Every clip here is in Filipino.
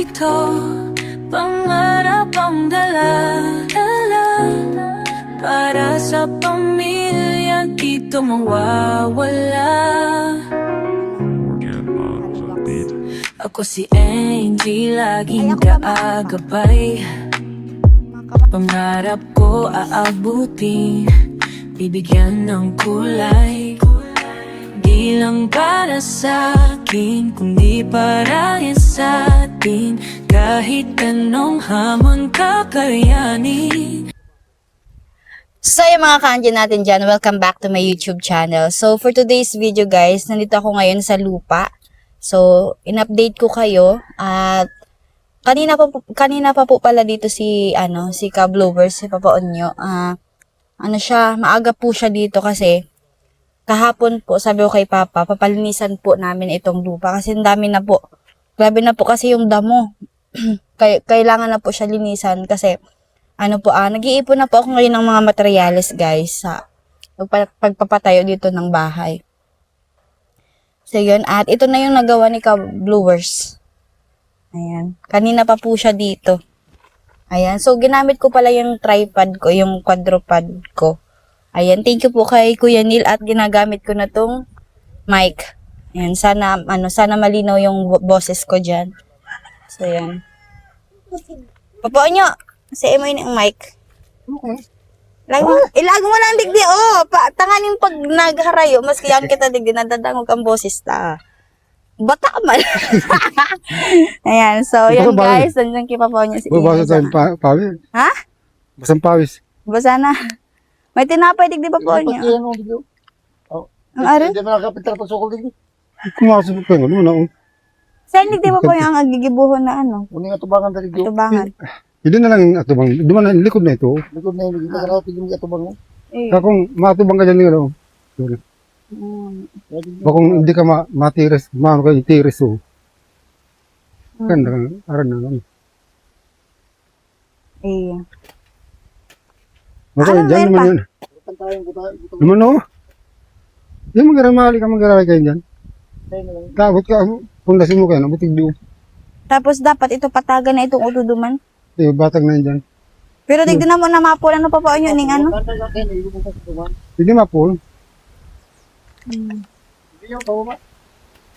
ito, pangarap ang dala-dala. Para sa pamilya, di to mawawala. Ako si Angie, laging kaagabay. Pangarap ko aabutin, bibigyan ng kulay. Di lang para sa akin, kundi para yan sa atin. Kahit anong hamon kakayanin. So yung mga kanji natin dyan, welcome back to my YouTube channel. So for today's video guys, nandito ako ngayon sa lupa. So in-update ko kayo at kanina pa po pala dito si Ka-Blowers, si Papa Onyo. Maaga po siya dito kasi kahapon po sabi ko kay Papa, papalinisan po namin itong lupa kasi ang dami na po. Grabe na po kasi yung damo. Kailangan na po siya linisan kasi nag-iipon na po ako ngayon ng mga materyales guys sa pagpapatayo dito ng bahay. So yun, at ito na yung nagawa ni Ka-Blowers. Ayan, kanina pa po siya dito. Ayan, so ginamit ko pala yung tripod ko, yung quadrupod ko. Ayan, thank you po kay Kuya Neil at ginagamit ko na tong mic. Ayan, sana malinaw yung boses ko dyan. So ayan. Papuan nyo, kasi mo yun yung mic. Okay. Ilago mo lang digdi, tanganin pag nagharayo, mas kayaan kita digdi, nadadangog ang boses ta. Bata man. Ayan, so yan guys, nandiyan kipapaw niya si Basa tayong pawis. Ha? Basang pawis. Basa na. May tinapay digdi pa po niya. Ang ari? Hindi mo nakapitang pasukol din. Kumasok ko yung ano. Saan digdi pa po yung agigibuhon na ano? Uning atubangan dali dito. Tubangan. Hindi na lang atubang. Duman na likod na ito. Likod na yung nagkakarating yung atubang mo. Kung matubang ka dyan nga. Bakong hindi ka matiris, maano ka itiris o. Kan aran na lang. Eh. Okay, dyan naman yun. Naman o. Yung magaramali ka kayo dyan. Takot ka, pundasin mo kayo, nabutig doon. Tapos dapat ito patagan na itong utuduman. Yung batag na dyan. Pero digdi na mo na mapula ano pa po yun ning ano? Hindi mapul.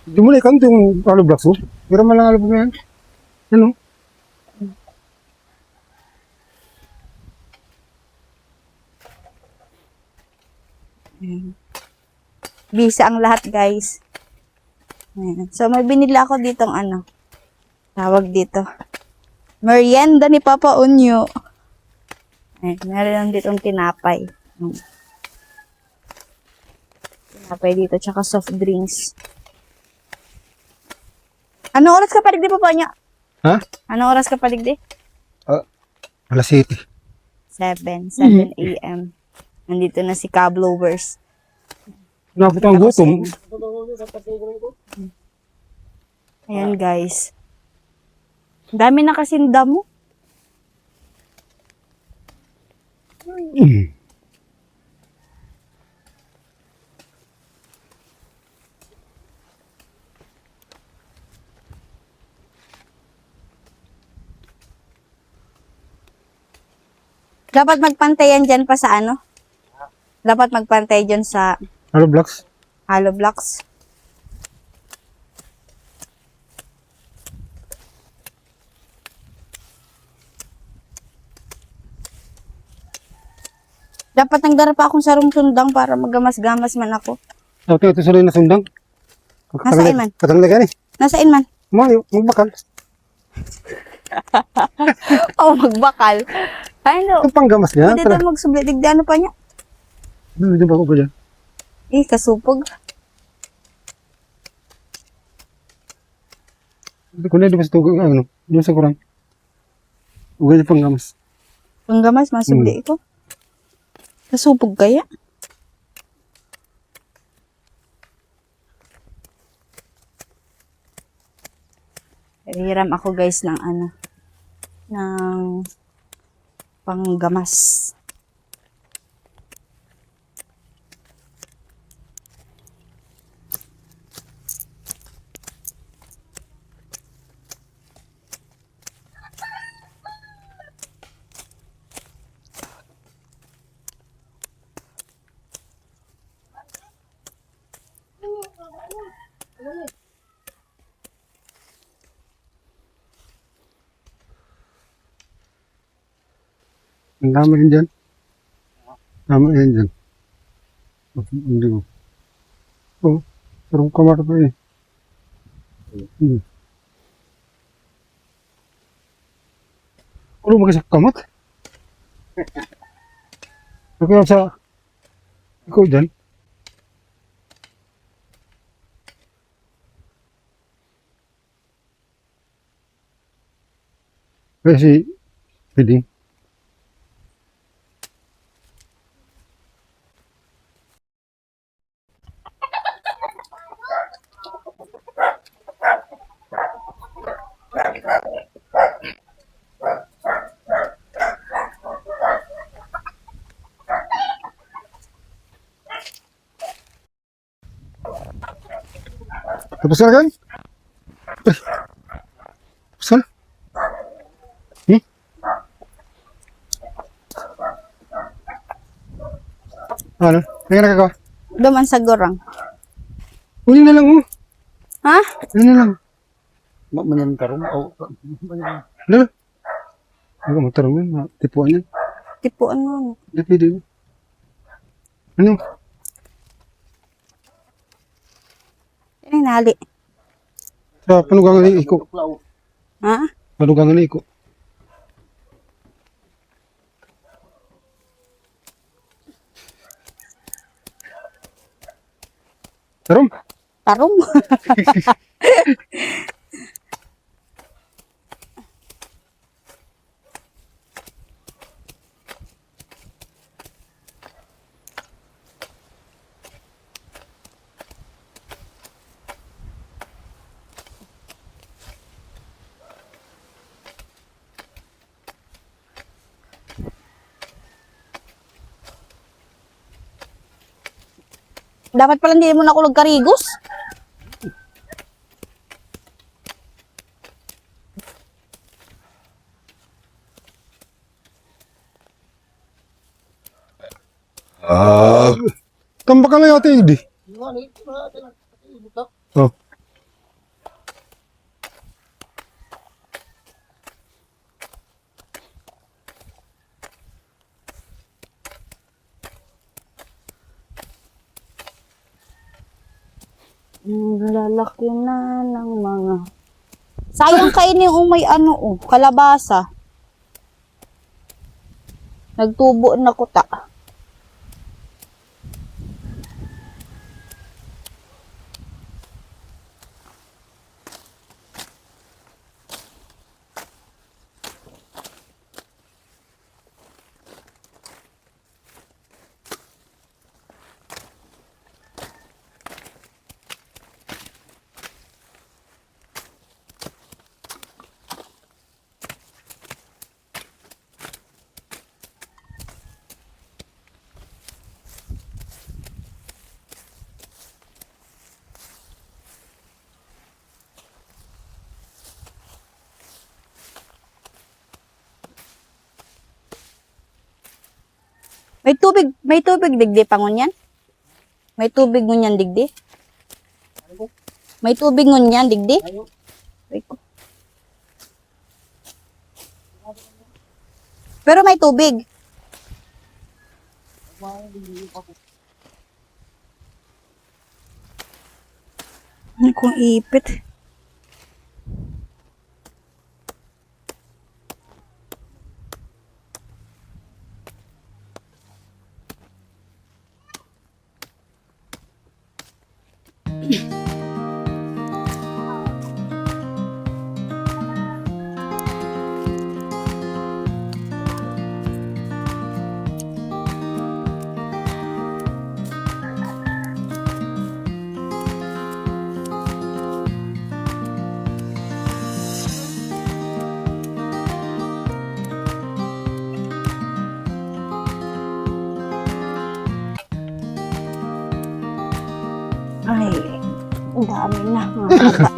Hindi mo na ikanto yung alublax mo. Pero malang alublax mo yan. Ano? Bisa ang lahat guys. Ayan. So may binili ako ditong tawag dito. Merienda ni Papa Onyo. Ayan, meron ditong tinapay. Tinapay dito, tsaka soft drinks. Anong oras ka paligdi, Papa Onyo? Ha? Anong oras ka paligdi? Alas 7. 7 a.m. Nandito na si Ka-Blowers. Napot ang gutom. Ayan guys. Dami na kasing damo. Dapat magpantayan dyan pa sa ano? Dapat magpantay dyan sa Alublax? hollow blocks. Dapat nagdara pa akong sarong sundang para magamas-gamas man ako. Okay, ito sa rin na sundang. Nasaan man? Katanglag yan eh. Nasaan man? Magbakal. Magbakal. Ay, no. Ito panggamas niya. Pwede tayo magsubli. Digdi ano pa niya? Hindi ba ako pa dyan? Kasupog. Hindi ko na di ba sa tugo. Doon sa kurang. Ugay yung panggamas. Panggamas, masubli ko. Kasupog kaya? Hiram ako guys ng ng panggamas. Ang dami rin dyan. Dami rin dyan. Hindi ko. Oh, sarong kamar pa eh. Ano magasak kamot? Kaya sa ikaw dyan. Kasi pwede. Tapos na kan? Tapos na? Ano? Ano nga nagagawa? Duman sa gorang. Huli na lang oh. Ha? Huli na lang. Manyan karong. Ano? Ako matarong yun. Tipuan yan. Tipuan mo. Hindi pwede. Ano? Yan yung nali. Sa panugangan ni Iko. Ha? Panugangan ni Iko. Tarom? Tarong. Dapat pala hindi mo na ako nagkarigos. Tambak ka lang yata yun di. Oh. Lalaki na ng mga... Sayang kainin yung may ano oh, kalabasa. Nagtubo na kuta. May tubig digdi pangunyan? May tubig ngunyan digdi? May tubig ngunyan digdi? Ay ko. Pero may tubig. Ano kung ipit? Ay, ang dami na mga bata.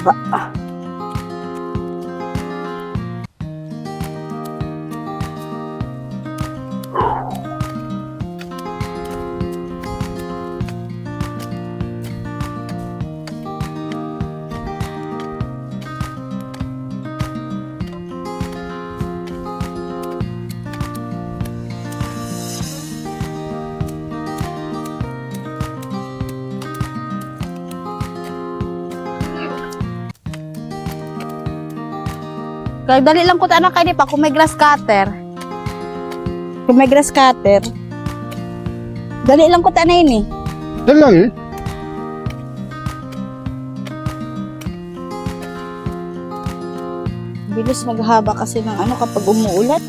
baba. Kaya dali lang ko ta anak kay pa kung may grass cutter. Kung may grass cutter. Dali lang ko ta na yun eh. Yan lang eh. Bilis maghaba kasi ng ano kapag umuulat.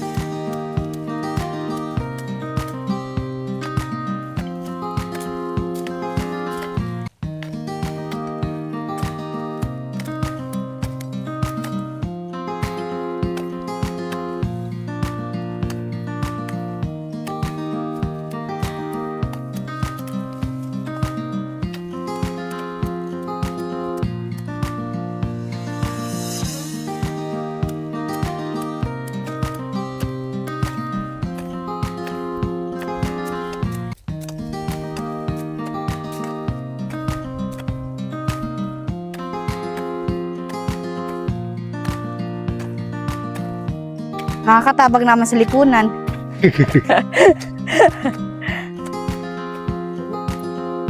Nakakatabag naman sa lipunan.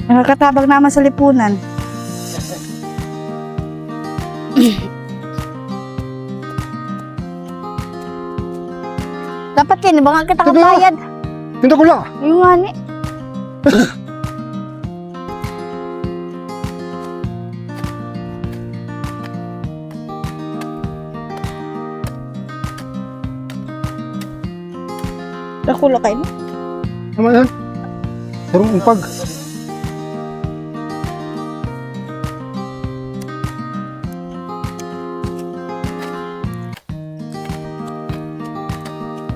Nakakatabag naman sa lipunan. Dapat yan, ba nga kita kabayad? Tinta ko lang. Yung nga ni. Nakulo kayo? Tama yan. Sarong umpag.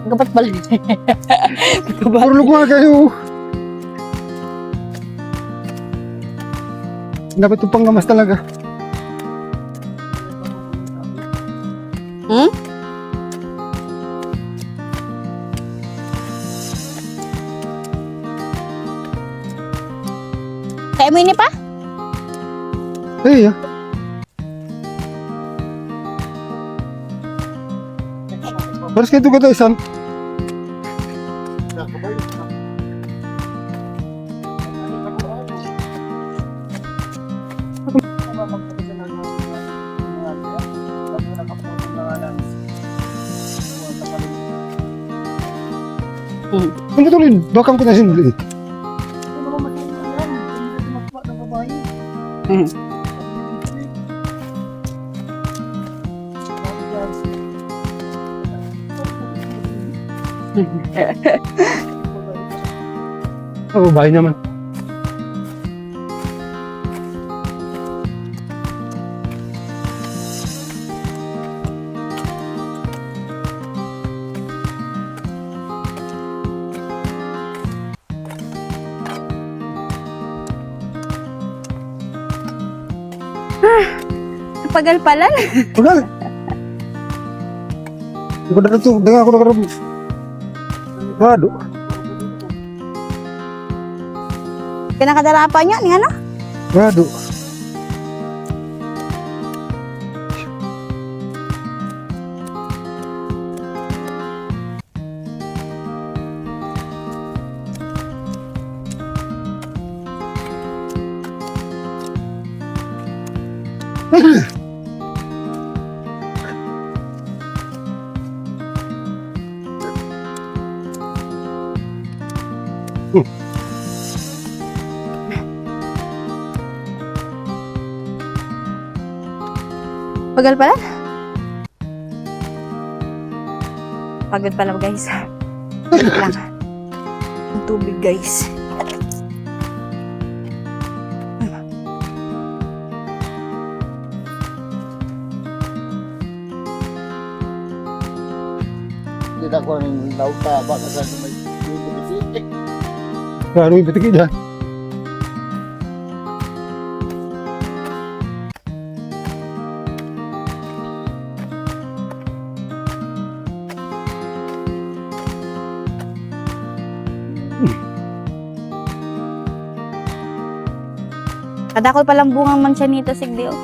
Gapat balik. Puro lugwa kayo. Dapat itong panggamas talaga. Hmm? Kaya mo ini pa? Eh, Paras kayo ito gata isang. Ano ito rin? Bakang ko na sindli. Oh, bahay naman. Tapagal pala. Tagal. Di ko na ito. Dengar ako nakarap. Waduh. Pinakadarapan niya, ni ano? Waduh. Pagal pala? Pagod pala guys. Wait lang. Ang tubig guys. Tidak ko ng lauta baka sa may bibig. Baru yung pitik dyan. Kadakol palang bungang mansanita sigdi oh.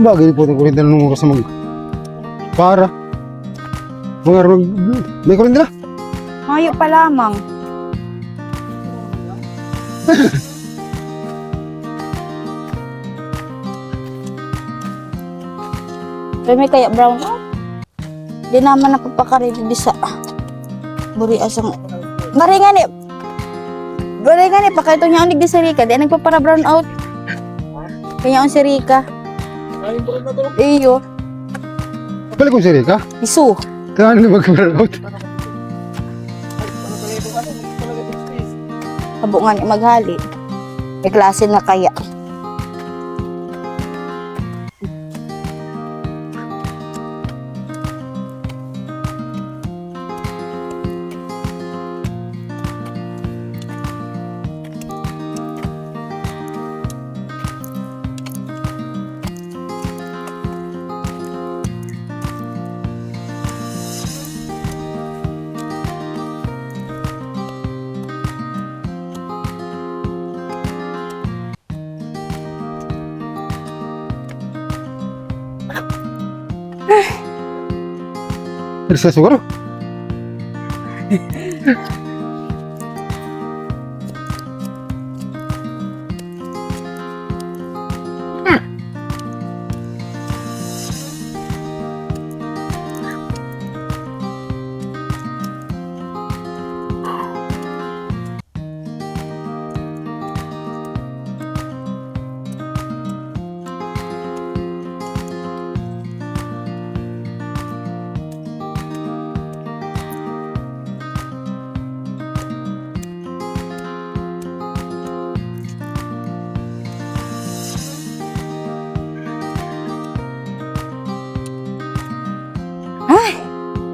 Bagay po itong kurinda ng oras na mag... Para. Mga mag... May kurinda na. Ngayo pa lamang. Pero may kaya brown out. Di naman napapakarili di sa buri asang maringan eh. Maringan eh, pakito niya ang di si Rika. Di nagpapara brown out. Kanya ang si Rika. Iyo. Balik kong siri ka. Isu. Kaya na mag-out. Kabungan ni maghali. May klase na kaya. Terus siguro.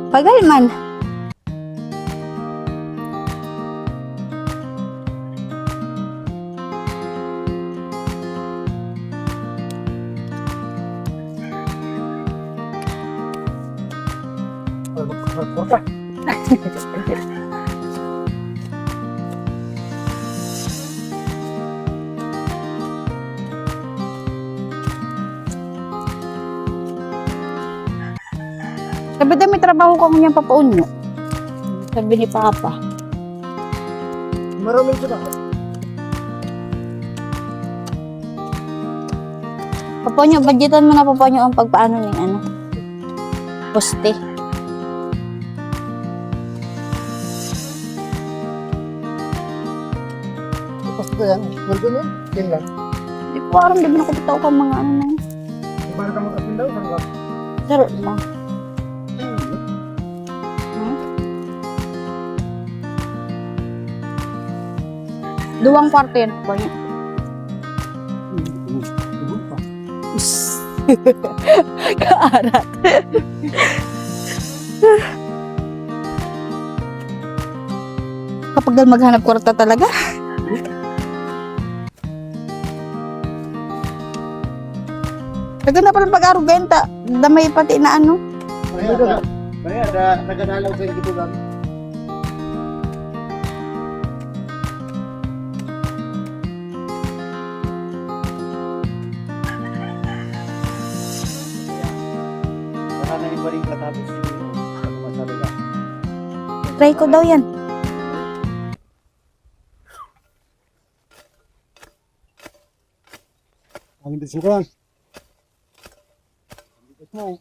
Pagal man. Sabi na may trabaho ko niyang papaunyo. Sabi ni Papa. Maraming ito na. Papaunyo, budgetan mo na papaunyo ang pagpaano ni ano. Poste. Tapos ito yan. Sweldo mo? Yan lang. Hindi ko aram, di ba nakapitaw ka mga ano na yun. Ibarat ka mag-apindaw, saan ka? Laro lang. Duwang kwarto yan po niya. Kaarat. Kapag dahil maghanap kwarta talaga. Naganda pala pag-arugenta. Damay pati na ano. Kaya nagadalaw sa ito lang. Baka na iba rin katapos sila yung masalala. Try ko daw yan. Ang disukan. Mo.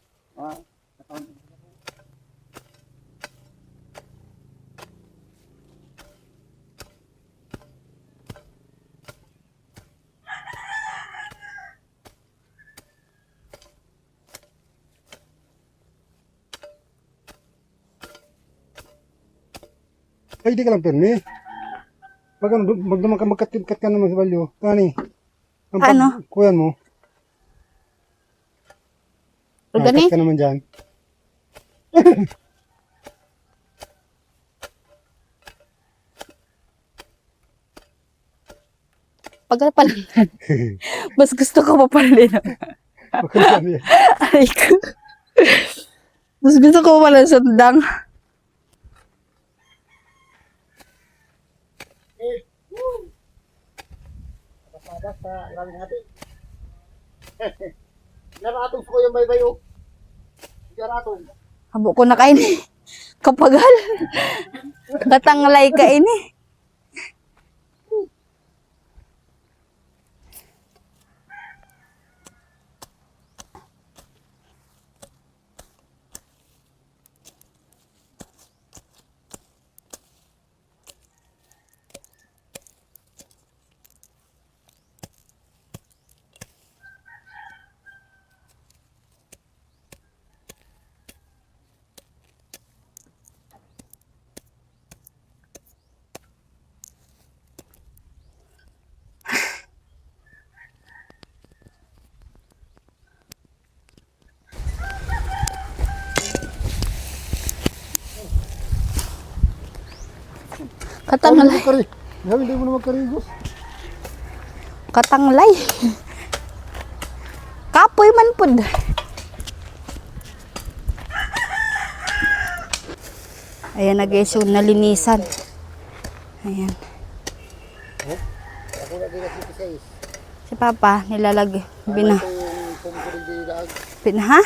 Ay, di ka lang permi. Magdaman ka magkat ka naman sa balyo. Kani? Ang Ano? Kuyan mo. Gani? Kat ka naman dyan. Pag pala, mas gusto ko pa pala din. Aray ko. Mas gusto ko pala sandang. Basta, grabe natin. Naratong ko yung baybay oh. Naratong. Habo ko na kain. Kapagal. Katanglay ka ini. Katanglay. Hindi mo na magkarigos. Katanglay. Kapoy man pud. Ayan na guys, yung nalinisan. Ayan. Ako na din kasi size. Si Papa, nilalag. Itong pumukuling dinilag. Ha?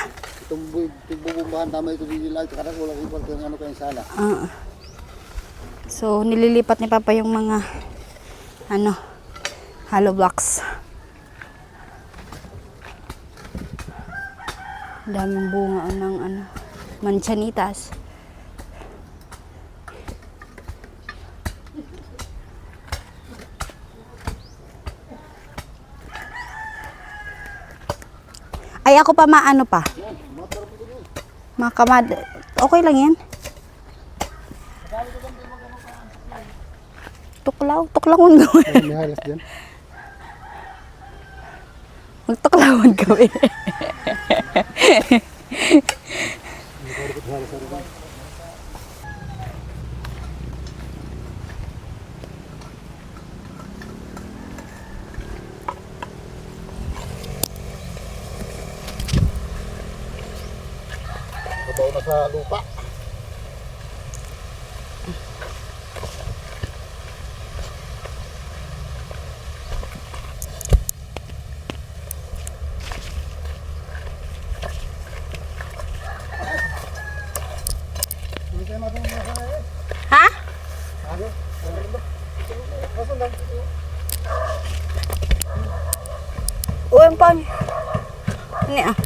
Itong bubumbahan tama ito dinilag. Karang walang ipal kung ano kayong sala. So, nililipat ni Papa yung mga hollow blocks. Daming bunga ng manchanitas. Ay, ako pa maano pa? Makamad. Okay lang yan. Tuklawan gawin. May halas dyan. Magtuklawan gawin. Kabaw na sa lupa. Ha? Uy, ang pang. Ini ah.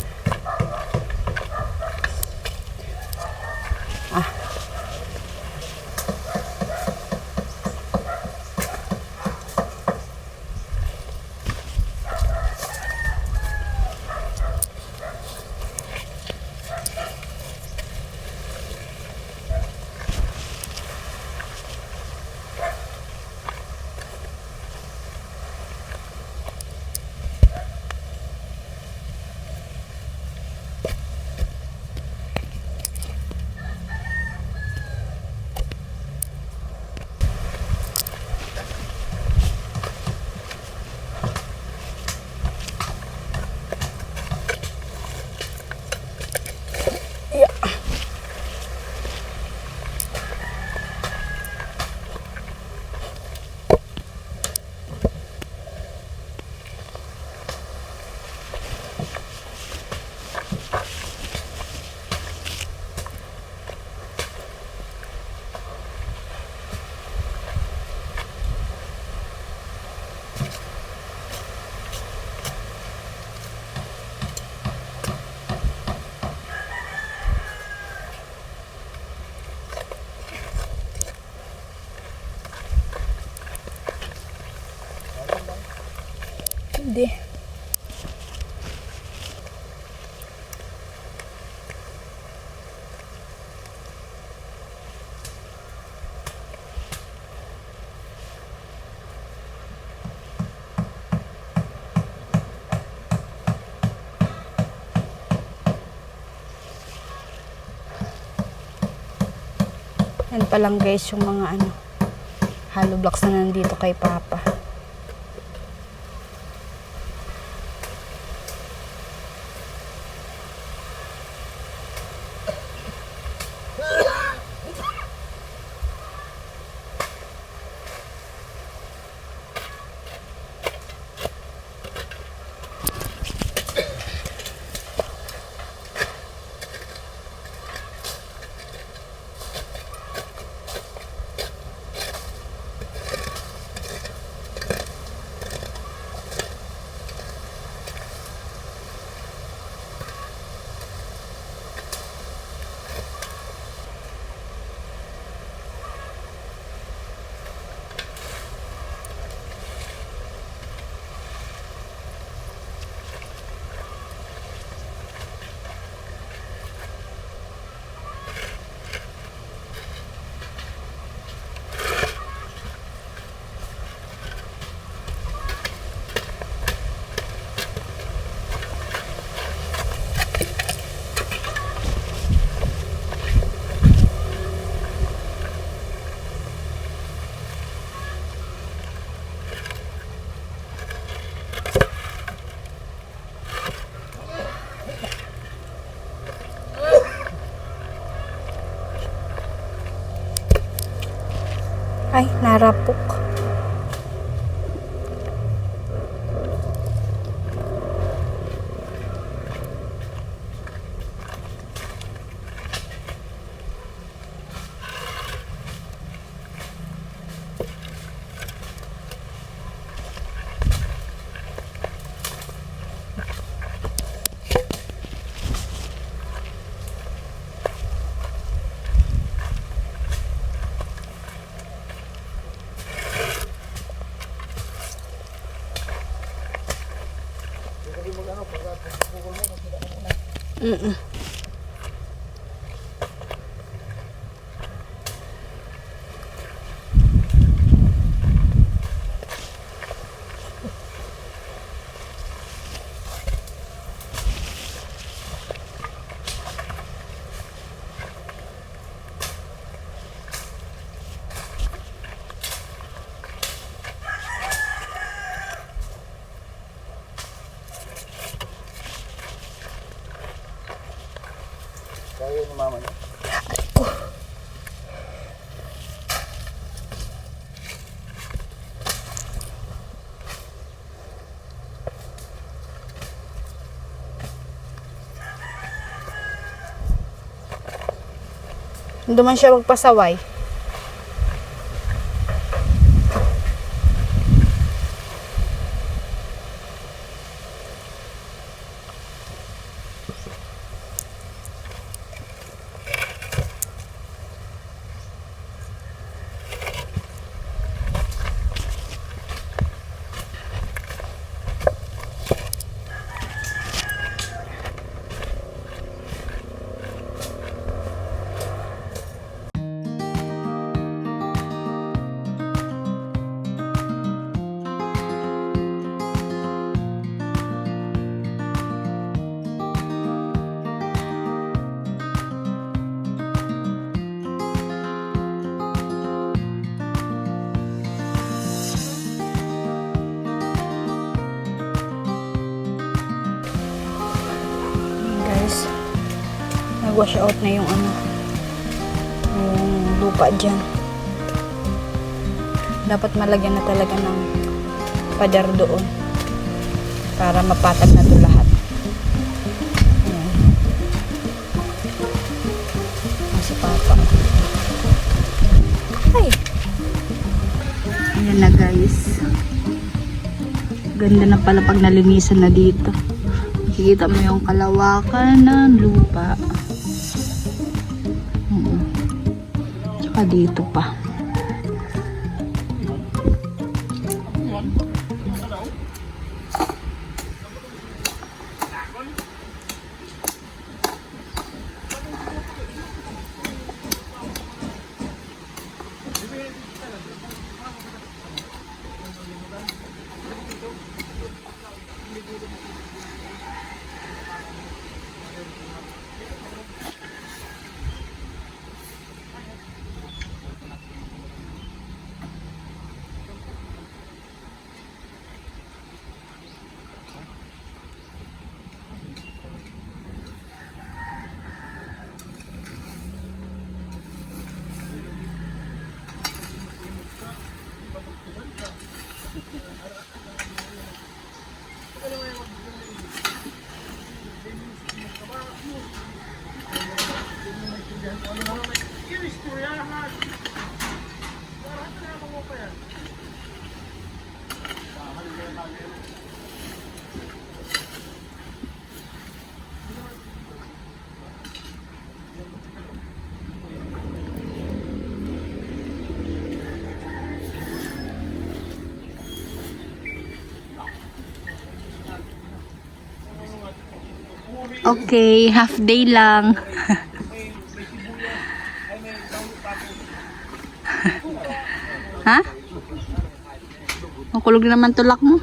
Hindi. Yan pa lang guys yung mga hollow blocks na nandito kay Papa. Ay, narapok. Kaya ni mama niya. Hindi man siya magpasaway. Guys, nag-wash out na yung yung lupa dyan. Dapat malagyan na talaga ng pader doon para mapatag na ito lahat. Ayan. Si Papa. Ay! Ayan na guys. Ganda na pala pag nalinisan na dito. Makikita mo yung kalawakan ng lupa. Tsaka dito pa. Okay, half day lang. Ha? Makulog naman tulak mo.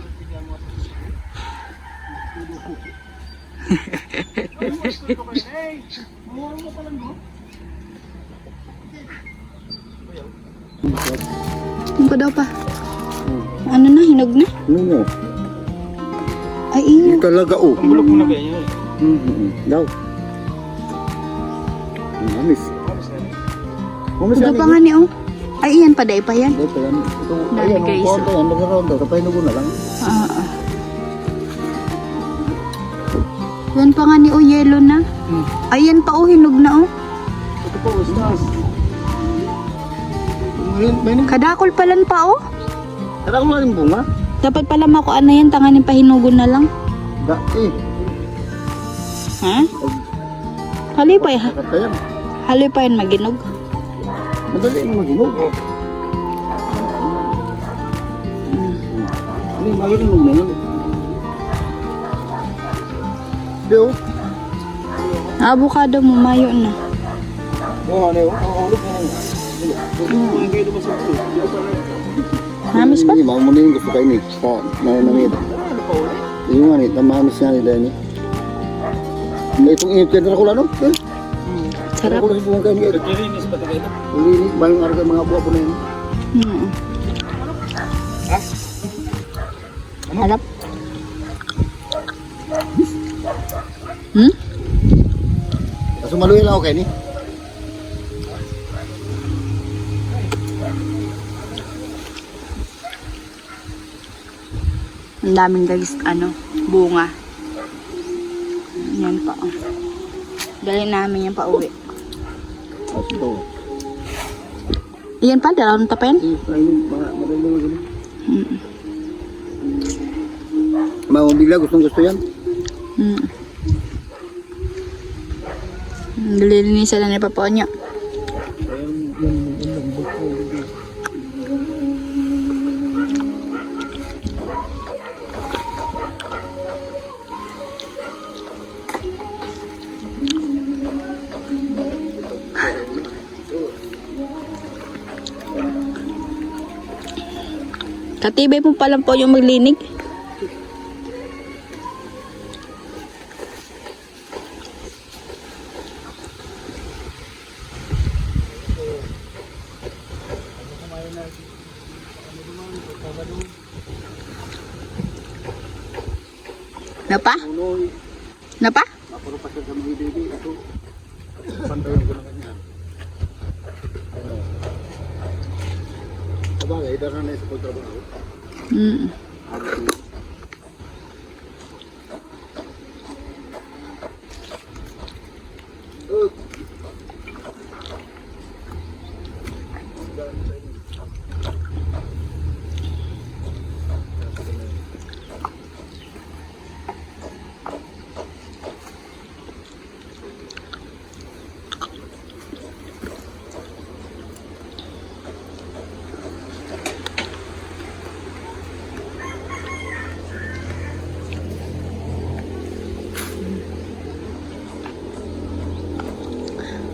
Ano daw pa? Ano na, hinog na? Ano? Ay, iyo. Talaga oh. Ang bulok mo na kaya yun. Daw. Mamis. Huwag pa nga ni, oh. Ay, iyan pa, day pa yan. Ito yan. Ito, Dami, ayan, guys. ang konto yan. Nag-round daw. Kapay nugo na lang. Ah. Yan pa nga ni o yellow na. Ayan pa o, hinog na o. Ito po, istas. May nung... Kadakol palan pa o. Kada ko nga rin bunga. Dapat pala makuan na yan, tanganin pa hinugon na lang. Da, eh. Ha? Halipay ha. Sakat yan. Halipay yan maginog. Madali mo mag-inog. Ano yung maginog mo yun? Dio. Avocado mo, mayo na. Oo, ano yun? Ang ulog mo. Ang kayo naman sa ulo. Hamis pa? Hindi, mga muna yung gusto kayo ni. Sa nananamit. Yung nga ni, tamahamis nga ni Dani. Itong init kayo na kulang, no? Sarap. Kulang sa buwan kayo ni Eric. Linis pa tayo. Linis, bayang araw kayo mga buwa po na yun. Harap. Hmm? Kaso maluhin lang ako kayo ni. Ang daming guys, bunga. Yan pa. Oh. Dali namin yan pa uwi. Kaso ito. Yan pa, dalawang tapen. Madali mo gano'n. Mamabigla, gustong gusto yan. Nililinisan na ni Papa niya. Katibay mo pa lang po yung maglinig. Napa? Napa? Puro pa siya sa mga ibig. Ito. Pantayin ko naman yan. Sabagay, dara na sa pagtrabaho.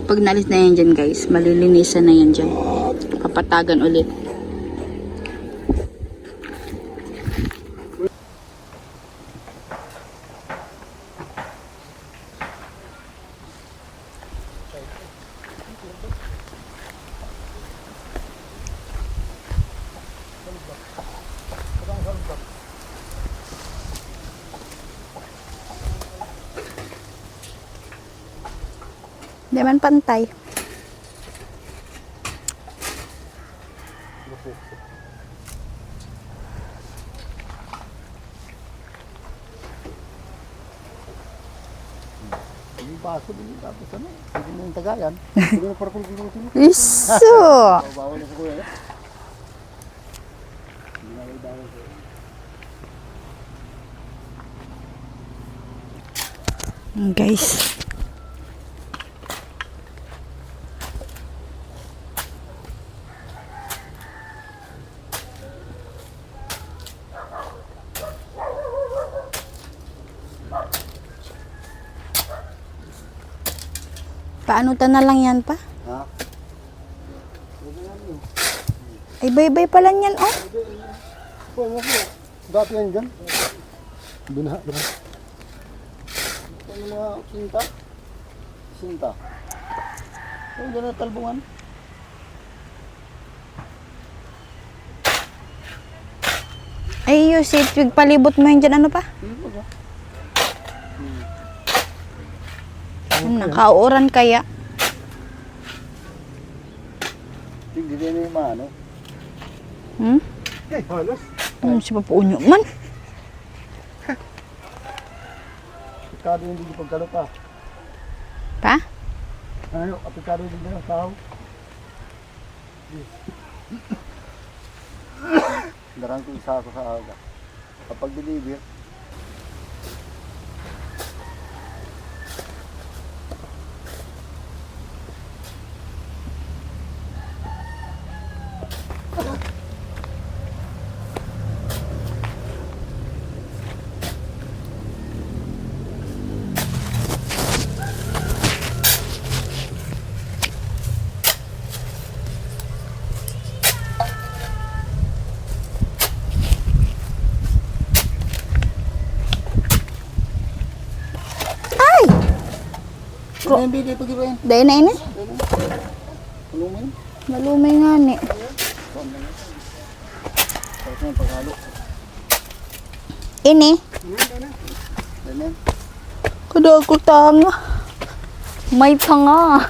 Pag nalis na yan dyan guys, malilinisan na yan dyan. Papatagan ulit. Di man pantay. Yung baso din tapos ano, hindi mo yung tagayan. Hindi mo parang kung Iso! bawal na sa kuya. Guys. Paano ta na lang yan pa? Ha? Ay, bye-bye pala yan, oh. Dati yan dyan. Binaha. Ano mga sinta? Sinta. Ay, doon na talbungan. Ay, Yusit, palibot mo yun dyan, ano pa? Nakauran kaya. Tig Hindi din yung maano. Halos. Si papuunyo man. Apikado yung hindi pagkalot ah. Pa? Ano, apikado yung hindi ng tao. Darang ko isa ako sa aga. Kapag deliver, ano yung bigay pag-iba yan? Dahil na ini. Tulungan. Malumay nga ni. Tapos yung paghalo. Ini. Ganyan. Kada ko tanga. May tanga.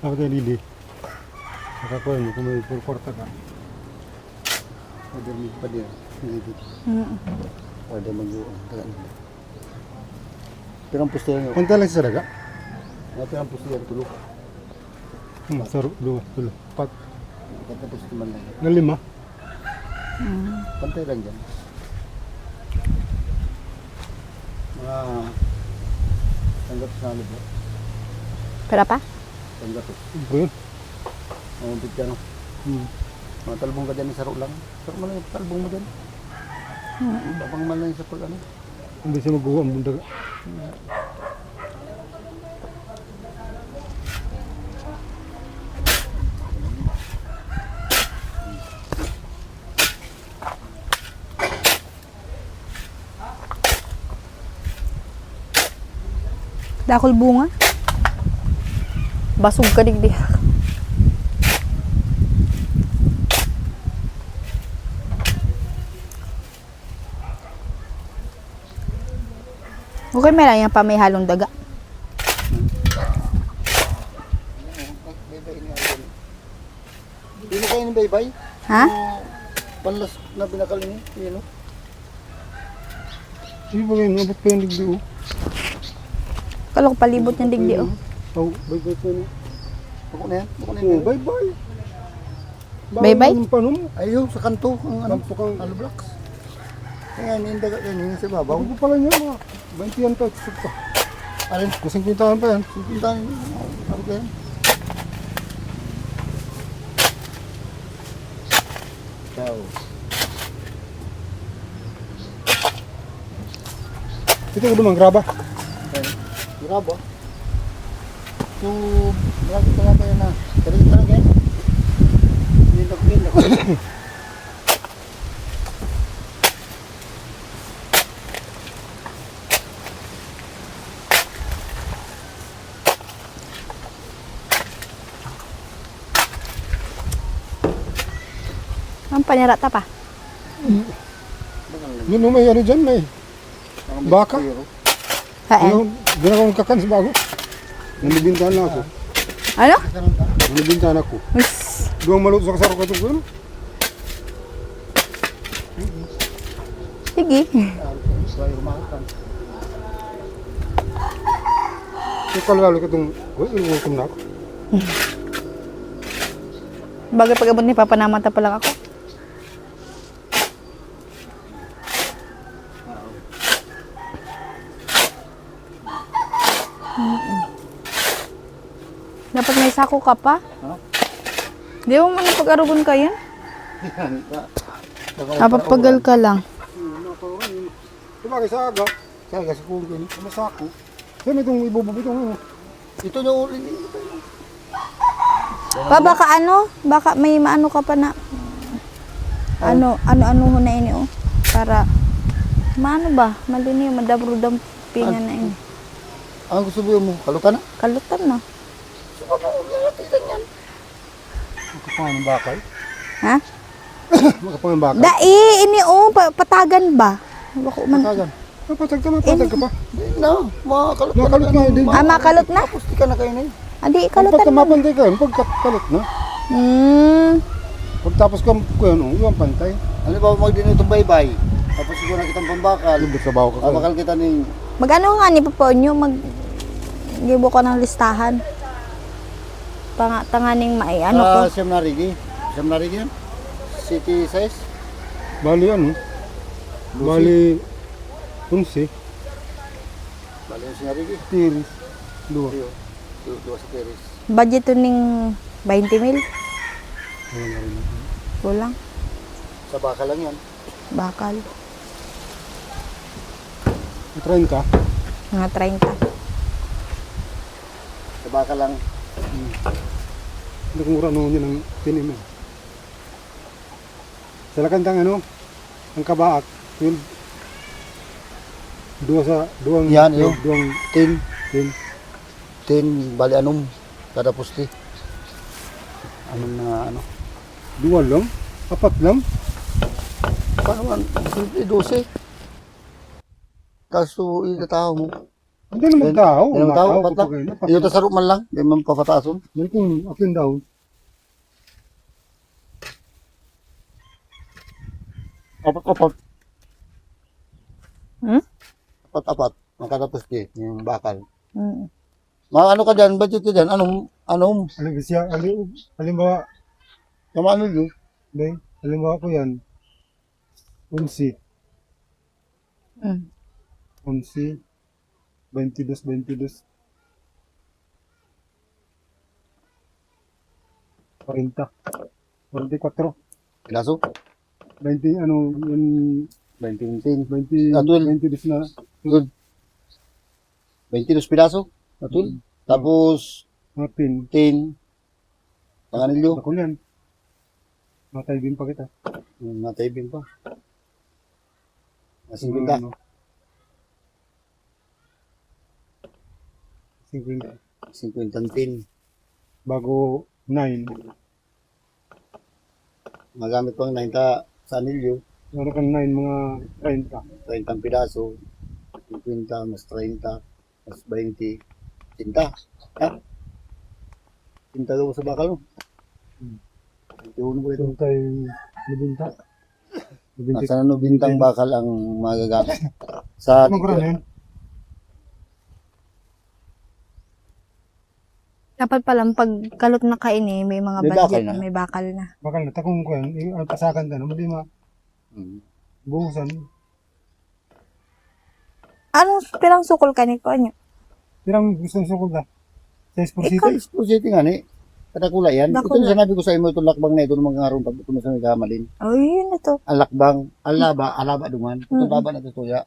Ako tayo lili. Nakakuha mo kung may purporta ka. Pwede mo pa din. Hindi. Pwede mag-uong. Pirang pusto yan yun. Punta lang sa daga. Pirang pusto yan. Tulog. Saro, luwa, tulo. Pat. Pagka pusto man lang. Na 5. Pantay lang dyan. Mga tanggap sa ano ba? Pera pa? Tanggap eh. Bro yun. Mga bigyan no. Mga talbong ka dyan, saro lang. Saro mo lang yung talbong mo dyan. Babang man lang sa pag ano. Hindi siya magawa ang daga. Dakol bunga. Basog ka digdi. Okay, may lang yan pa may halong daga. Hindi kayo ng baybay? Ha? Panlas na binakaling yun no? Sige ba ngayon, abot pa yung ligdi oh. Kala ko palibot yung digdi oh. Oh, bye-bye pa na. Bako na yan? Bako na Oh, yan? bye-bye. Bye-bye? Bakit panom? Ayaw, sa kanto. Ang ano? Kanto kang- Alo blocks. Kaya yung daga yan, yung sa babaw. Bago pa lang yan mga. 20 yan to, tusok pa. Alin? Kusing pintahan pa yan. Puntahan yun. Ano ka yan? Ciao. Ito ko dumang graba. Hirap ba? So, marami ka lang kayo na. Karin ka lang kayo. Hindi. Ang panyarata pa. Yun may ano dyan, may baka. Haan. Ginagawang kakan sa bago. Nalibintahan na ako. Ano? Nalibintahan ako. Uys. Doang maluto sa kasaro ka ito. Ano? Sige. Ito kalalo ka itong, uy, ilutom na ako. Bagay pag-abot ni Papa, namata pa lang ako. Dapat may sako ka pa. Ha? Di mo man pag-arugon ka yan. Napapagal ka lang. Tumagay sa aga. Kaya sa kugin. Masako. Saan may itong ibububit itong ano? Ito na ulit. Pa, baka ano? Baka may maano ka pa na ano ho na ini oh. Para maano ba? Malini madabro-dampi niya na ini. Ang gusto mo, kalutan na? Kalutan na. Makapangan ng bakal. Ha? Makapangan ng bakal. Dai, ini patagan ba? Bako man. Kagan. Mapatag ka pa. Hindi na, makakalot ka Makalot na din. Ah, makalot na? Tapos di ka na kayo na yun. Adi, kalutan Pagka na. mapantay ka, pagkakalot na. Pagtapos ka, yung pantay. Ano ba magdino itong baybay? Tapos siguro na kitang pambakal. Lubos sa baho ka. Bakal kita ning Mag-ano nga ni Papa nyo, gibo ko ng listahan. Tanganing ano ko. Siyam na rigi. Siyam na rigi yan? City size? Bali ano? Bali, 11. Bali yung sinarigi. Tiris. 2. Dua sa teres. Budget to ning 20 mil. Kulang. Sa bakal lang yan. Bakal. 30 ka? Mga 30. Sa bakal lang. Hindi ko mura noon yun ang tinim mo. Sa lakantang ano, ang kabaak, yun, duwang, Yan, yun. duwang, 10. yun. 10 bali anong kada poste. Anong na ano? Duwal lang, 4 lang. Paano man? Simple 12. Kaso itatao mo. Hindi naman tao. Hindi naman tao, Matao, patla. kapag ano, Ito sa man lang. Di man papataason. Dahil kung akin daw, Apat-apat. Hmm? Apat-apat. Ang kada poste. Yung bakal. Mm. Mga ano ka dyan? Budget ka dyan? Anong? halimbawa, Yung ano yun? dahil, halimbawa ko yan, 11, Mm. 11, 22, 40, 44, Pilaso? 20, ano, yun, 20. 20, Atul. 22 na, Good. 22 pilaso. Natul. Tapos mga pin, 10. Panganilyo. ako yan. Mataybin pa kita. Mataybin pa. Nasingin ka. Ano, 50, 50 bago 9, Magamit pang 90 sa anilyo. meron kang 9, mga 30. 30 pilaso. 50 mas 30 mas 20. Tinta. Ha? Tinta daw sa bakal mo. 21 mo ito. Ito tayo nabinta. Nabinta. Nasa ano bintang bakal ang magagamit. Sa Anong kurang yun? Dapat palang pag kalot na kaini, may mga May budget bakal na, na. may bakal na. Bakal na, takong ko yan, pasakan ka na, hindi buhusan. Anong pirang sukol ka ni ko nyo? Pirang gustong sukol na. 6 por Ikaw, city. Spaghetti nga ni. Katakula yan. Dako Ito na. yung sinabi ko sa imo itong lakbang na ito ng mga harong tapos kung sa nagkamalin. oh, yun na to. Ang lakbang, alaba duman. Ito baba na tutuya.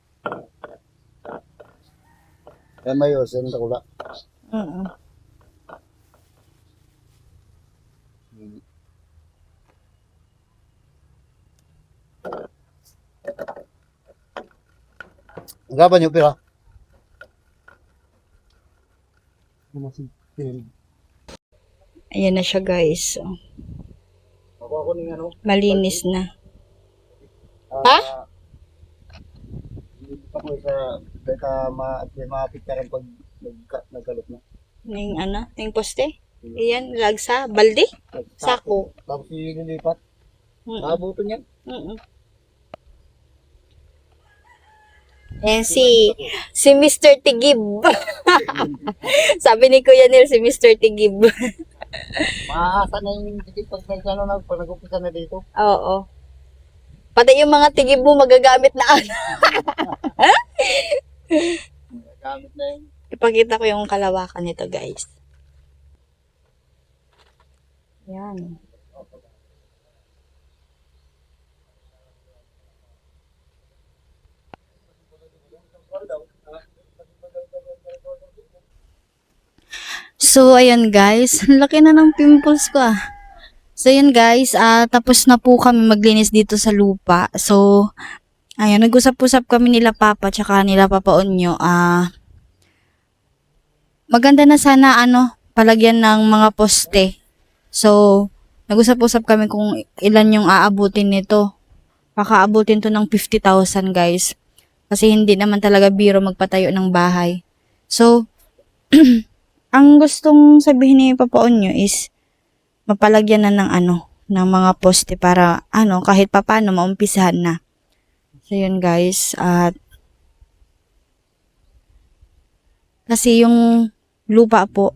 Kaya mayo, sa takula. Mm. Ang gaba niyo, pira. Ayan na siya guys. Oh, Ako ako ng ano. malinis na. Ha? Hindi pa ko sa mapicturean pag nagkalot na. Ning ano? Ning poste? Ayan, lagsa. Balde? Sako. Tapos ililipat. Mm. Nakabuto niyan. Mm. Ayan si Mr. Tigib. Sabi ni Kuya Neil, si Mr. Tigib. Maasa na yung pag nag-umpisa na dito. Oo. Pati yung mga tigib mo magagamit na ano. Gamit na yun. Ipakita ko yung kalawakan nito guys. Yan. So, ayan guys. Ang laki na ng pimples ko ah. So, ayan guys. Tapos na po kami maglinis dito sa lupa. So, ayan. Nag-usap-usap kami nila Papa tsaka nila Papa Onyo. maganda na sana palagyan ng mga poste. So, nag-usap-usap kami kung ilan yung aabutin nito. Baka abutin to ng 50,000 guys. Kasi hindi naman talaga biro magpatayo ng bahay. So, ang gustong sabihin ni Papa Onyo is mapalagyan na ng mga poste para kahit papano maumpisahan na. So, yun guys. At kasi yung lupa po,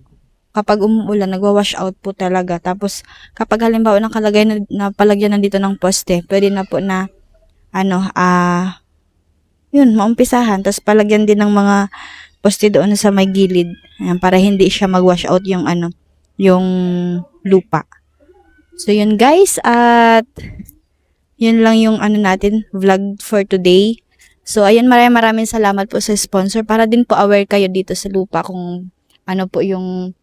kapag umuulan, nagwa-wash out po talaga. Tapos, kapag halimbawa nakalagay na palagyan na dito ng poste, pwede na po na, yun, maumpisahan. Tapos, palagyan din ng mga poste doon sa may gilid. Ayan, para hindi siya mag-wash out yung, yung lupa. So, yun guys. At, yun lang yung natin, vlog for today. So, ayun, maraming salamat po sa sponsor. Para din po aware kayo dito sa lupa kung ano po yung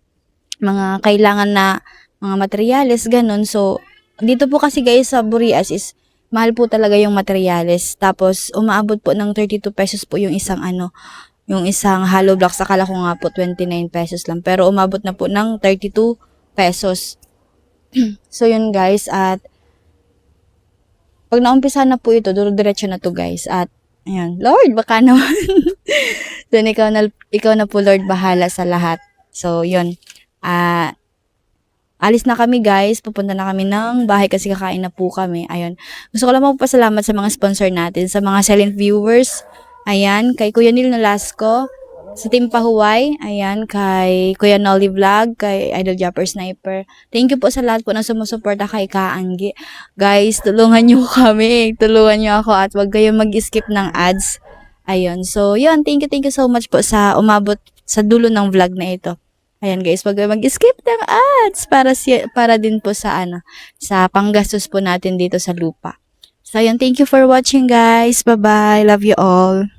mga kailangan na mga materyales, ganun. So, dito po kasi guys sa Burias is mahal po talaga yung materyales. Tapos, umaabot po ng 32 pesos po yung isang yung isang hollow blocks. Akala ko nga po 29 pesos lang. Pero umabot na po ng 32 pesos. So, yun guys. At, pag naumpisa na po ito, diretso na to guys. At, ayan, Lord, baka naman. Then, ikaw na po Lord bahala sa lahat. So, yun. Alis na kami guys, pupunta na kami ng bahay kasi kakain na po kami. Ayun. Gusto ko lang magpasalamat sa mga sponsor natin, sa mga silent viewers. Ayan, kay Kuya Neil Nolasco, sa Team Pahuway, ayan, kay Kuya Nolly Vlog, kay Idol Japper Sniper. Thank you po sa lahat po na sumusuporta kay Kaanggi. Guys, tulungan nyo kami. Tulungan nyo ako at wag kayong mag-skip ng ads. Ayun. So, yun. Thank you so much po sa umabot sa dulo ng vlog na ito. Ayan guys, wag kayong mag-skip ng ads para din po sa sa panggastos po natin dito sa lupa. So, yun. Thank you for watching guys. Bye-bye. Love you all.